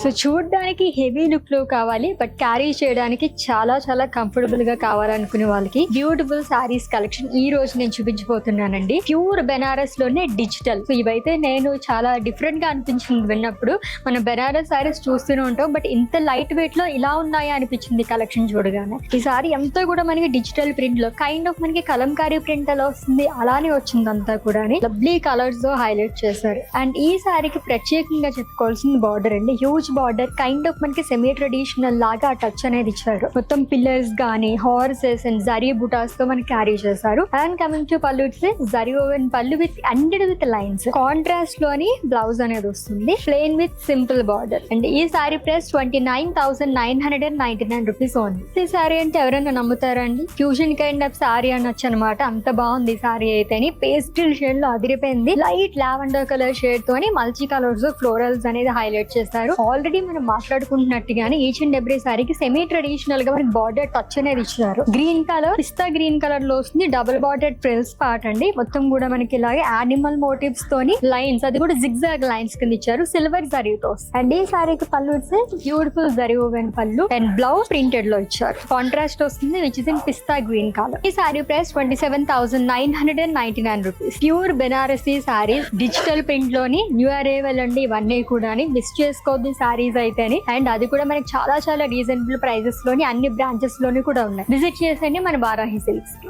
So చూడడానికి heavy look లో కావాలి, బట్ క్యారీ చేయడానికి చాలా చాలా కంఫర్టబుల్ గా కావాలనుకునే వాళ్ళకి బ్యూటిఫుల్ సారీస్ కలెక్షన్ ఈ రోజు నేను చూపించబోతున్నానండి. ప్యూర్ బెనారస్ లోనే డిజిటల్. సో ఇవైతే నేను చాలా డిఫరెంట్ గా అనిపించింది విన్నప్పుడు. మనం బెనారస్ సారీస్ చూస్తూనే ఉంటాం, బట్ ఇంత లైట్ వెయిట్ లో ఇలా ఉన్నాయా అనిపించింది కలెక్షన్ చూడగానే. ఈ సారీ అంతా కూడా మనకి డిజిటల్ ప్రింట్ లో కైండ్ ఆఫ్ మనకి కలంకారీ ప్రింట్ ఎలా వస్తుంది అలానే వచ్చింది. అంతా కూడా లవ్లీ కలర్స్ తో హైలైట్ చేశారు. అండ్ ఈ సారీకి ప్రత్యేకంగా చెప్పుకోవాల్సింది బార్డర్ అండి. హ్యూజ్ బార్డర్, కైండ్ ఆఫ్ మనకి సెమీ ట్రెడిషనల్ లాగా ఆ టచ్ అనేది ఇచ్చారు. మొత్తం పిల్లర్స్ గానీ హార్సెస్ అండ్ జరీ బుటాస్ తో మనకి క్యారీ చేశారు. అండ్ కమింగ్ టు పళ్ళు, జరీ ఓవెన్ పళ్ళు with ended with lines. Contrast లోని బ్లౌజ్ అనేది వస్తుంది, plain with simple border. And ఈ సారీ ప్రైస్ 29,999 రూపీస్ ఓన్లీ. ఈ సారీ అంటే ఎవరైనా నమ్ముతారండి? ఫ్యూజన్ కైండ్ ఆఫ్ సారీ అనొచ్చు అనమాట. అంత బాగుంది ఈ సారీ అయితే. పేస్టల్ షేడ్ లో అదిరిపోయింది. లైట్ లావెండర్ కలర్ షేడ్ తోని మల్టీ కలర్స్ ఫ్లోరల్స్ అనేది హైలైట్ చేస్తారు. ఆల్రెడీ మనం మాట్లాడుకుంటున్నట్టుగానే ఈచ్ అండ్ ఎవ్రీ సారీకి సెమీ ట్రెడిషనల్ గా మనకి బార్డర్ టచ్ అనేది ఇచ్చారు. Green colour, pista green colour లో వస్తుంది. డబుల్ బార్డర్ ఫ్రిల్స్ పార్ట్ అండి. మొత్తం కూడా మనకి ఇలాగే యానిమల్ మోటివ్స్ తోని లైన్స్, అది కూడా జిగ్జాగ్ లైన్స్ కింద ఇచ్చారు సిల్వర్ జరీతో. అండ్ ఈ సారీకి pallu beautiful zari woven pallu and blouse printed లో ఇచ్చారు. కాంట్రాస్ట్ వస్తుంది which is in pista green colour. ఈ sari price 27,999 rupees. Pure Banarasi saris digital print లోని న్యూ అరైవల్ అండి. ఇవన్నీ కూడా మిస్ చేసుకోవద్దు సారీస్ అయితేని. అండ్ అది కూడా మనకి చాలా చాలా రీజనబుల్ ప్రైజెస్ లోని అన్ని బ్రాంచెస్ లోని కూడా ఉన్నాయి. విజిట్ చేసండి మన వారాహి సిల్క్స్ కి.